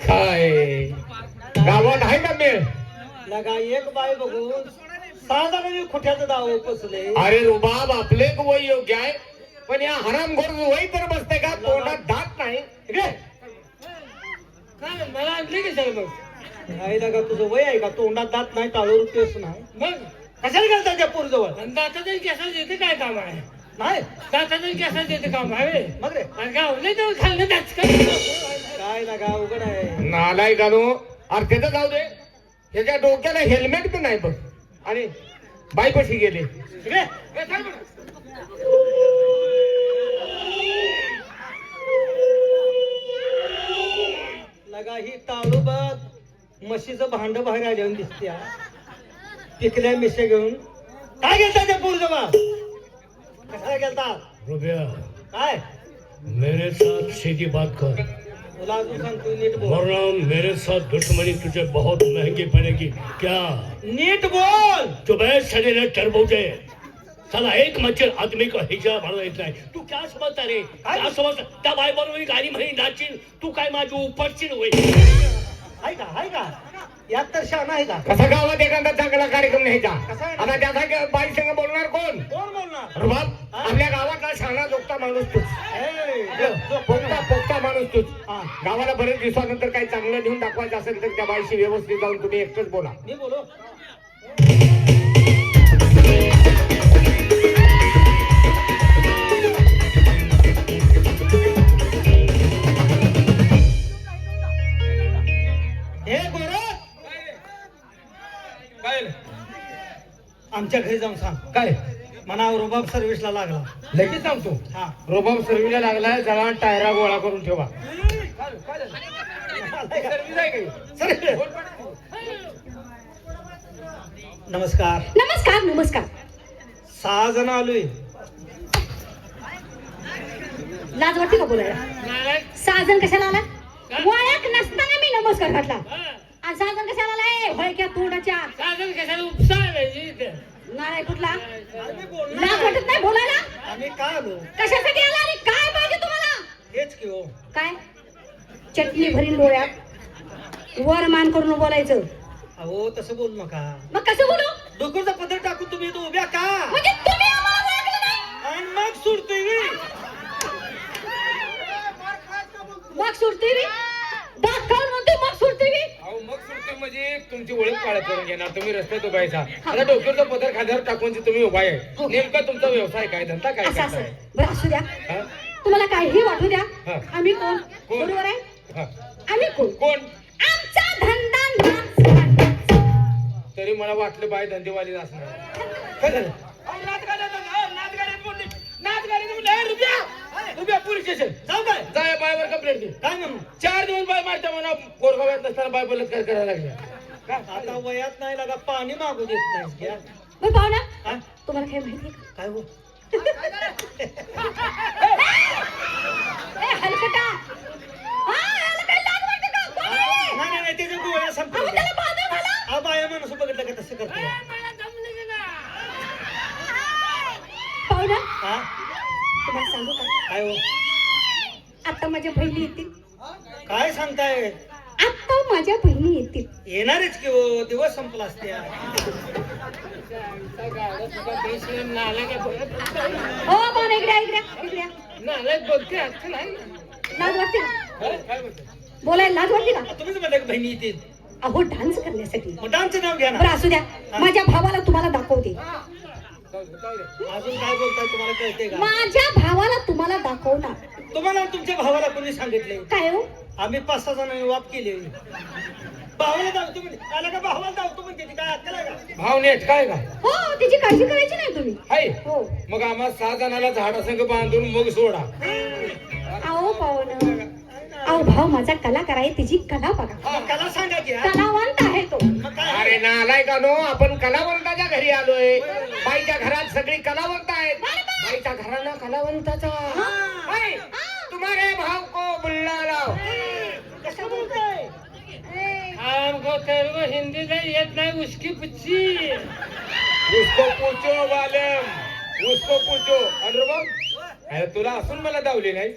काय गावात आहे का मेळ? लगा एक बाय बघून 6 जणांनी खुट्याचं दाव पसले. अरे रुबाब आपले वय योग्य आहे, पण या हरामखोर वय तर बसते का? तोंडात दात नाही. इकडे काय मला आणली की सर मग? नाही लगा तुझं वय आहे का? तोंडात दात नाही, टाळूर केस नाही. मग कशाला गेलता त्या पोरीजवळ? आणि दाताचं केसाचं येते काय काम आहे? नाही दाताचं केसाचं येते काम आहे मग रे आणि गावले तर खाल्लं त्याच काय लगा अवघड आहे. नालाय गानो. अरे त्याचं जाऊ दे, त्याच्या डोक्याला हेल्मेट पण नाही बघ. आणि बाई कशी गेली? इकडे लगा ही टाळू बघ म्हशीचं भांड बाहेर आल्यावर दिसत्या. पिकल्या मिशे घेऊन काय गेलता त्या पोरीजवळ? कशाला गेलता? रुपया काय मेरे साथ सीधी बात कर, तुला अजून सांगतो नीट बोल. वरना मेरे साथ दुश्मनी तुझे बहुत महंगी पड़ेगी. क्या नीट बोल. चुप है शरीर टरबूजे. साला एक मच्छर आदमी का हिजाब भरला येत नाही. तू क्या समजता रे? क्या समजता? त्या बाय बरोबर गाडी म्हणी नाचील तू काय माझी उपरचील होय. आहे का आहे का यात तर शान आहे का? कसा गावात एखादा चांगला कार्यक्रम न्यायचा? कसा आहे? आता त्याचा बाई संग बोलणार कोण? कोण बोलणार? रुबाब आपल्या गावातला शाणा जोगता माणूस तूच. पोक्ता पोक्ता माणूस तूच. हा. गावाला बरेच दिवसानंतर काही चांगलं नेऊन दाखवायचं असेल तर त्या बाईशी व्यवस्थित जाऊन तुम्ही एकटंच बोला. मी बोलो. हे गोरं काय आमच्या घरी जाऊन सांग काय मनावर रुबाब सर्व्हिसला लागला. लगेच सांगतो. हा रुबाब सर्वीला लागलाय, जरा टायरा गोळा करून ठेवा. सर नमस्कार. नमस्कार नमस्कार. 6 जण आलोय. लाज वाटते का बोलायला? नालायक. 6 जण कशाला आला? काय? ओळख नसताना मी नमस्कार घातला. हा. आणि 6 जण कशाला आलाय? भळक्या तोंडाच्या साधन कशाला उपसा नाराय कुठला? आम्ही बोलणार लाज वाटत नाही बोलायला? आम्ही का आलो? कशासाठी आला आणि काय पाहिजे तुम्हाला? हेच की हो. काय चटणी भरीन डोळ्यात, वर मान करून बोलायचं. अहो तसं बोलू नका. मग कसं बोलू? डोकरचा पदर टाकून तुम्ही इथं उभ्या का? म्हणजे तुम्ही आम्हाला ओळखलं नाही? आणि मग सुरतोय मी. मग सुरती मी दाखवून म्हणते मग सुरती मी. अहो मग सुरते म्हणजे तुमची ओळख काळ करून घेणार. तुम्ही रस्त्यात उभा आहेसा. आता डोक्याचा पदर खांद्यावर टाकून जे तुम्ही उभा आहे, हो. नेमका तुमचा व्यवसाय काय, धंदा काय असं असं करताय? बरं असू द्या. हा? तुम्हाला काहीही वाटू द्या. हा. आम्ही कोण? कोण? बरोबर आहे. हा. आम्ही कोण? कोण? आमचा धंदा नाच गाण्याचा. तरी मला वाटलं बाय धंदेवाली असणार. काय झालं? पोलीस स्टेशन जाऊ काय? जाय बायवर कंप्लेंट दे. काय म्हणून? 4 दिवस बाय मारता म्हणा. गोरगावात नसताना बाय बलात्कार करायला लागल्या. आता वयात नाही लागा पाणी मागू देत नाही घ्या. बरं पाहुणा, हा? तुम्हाला काय माहिती आहे काय हो? का? ए, हलकटा. हा, याला काय लाज वाटते का? कोण आहे? नाही नाही त्याच्या गोळ्या अहो, संपल्या. त्याला बांधून घाला. हा बाया माणूस बघितलं का तसं करतो. पाहुणा, हा तुम्हाला सांगू का? काय हो? आता माझ्या बहिणी येतील. काय सांगताय? आता माझ्या बहिणी येतील. येणारच की हो. दिवस संपला असत्या. नालायक हो पाहुणा, इकडे या, इकडे या, इकडे या. नालायक बोलते असं नाही. लाज वाटते का? काय म्हणतो? बोलायला लाज वाटते का? तुम्हीच म्हणता की बहिणी येतील. अहो डान्स करण्यासाठी. मग डान्सचं नाव घ्या ना. बरं असू द्या. माझ्या भावाला तुम्हाला दाखवते. अजून काय बोलताय तुम्हाला कळते का? माझ्या भावाला तुम्हाला दाखवणार. तुम्हाला तुमच्या भावाला कोणी सांगितले? काय हो? आम्ही 5-6 जणांनी वाप केली. भावाला धावतो म्हणजे आला का भावाला धावतो म्हणजे ती काय अक्कल आहे का? भाव नेट काय का? हो, तिची काळजी करायची नाही तुम्ही. हाय. हो. मग आम्हा 6 जणाला झाडासंग बांधून मग सोडा. अहो पाहुणं, अहो भाव माझा कलाकार आहे. तिची कला बघा. हा, कला सांगा की हा. कलावंत आहे तो. मग काय? अरे नालाय का नो, आपण कलावंताच्या घरी आलोय. बाईच्या घरात सगळी कलावंत आहेत. बाईच्या घरानं कलावंताचा. हाय. तुम्हारे भाव को बुल्ला लाव. कशा बोलताय? हमको तेलुगु हिंदी नहीं येत नाही. उसकी पुच्छी उसको पूछो वालम, उसको पूछो. अरे बाबा, अरे तुला असून मला दावली नाही.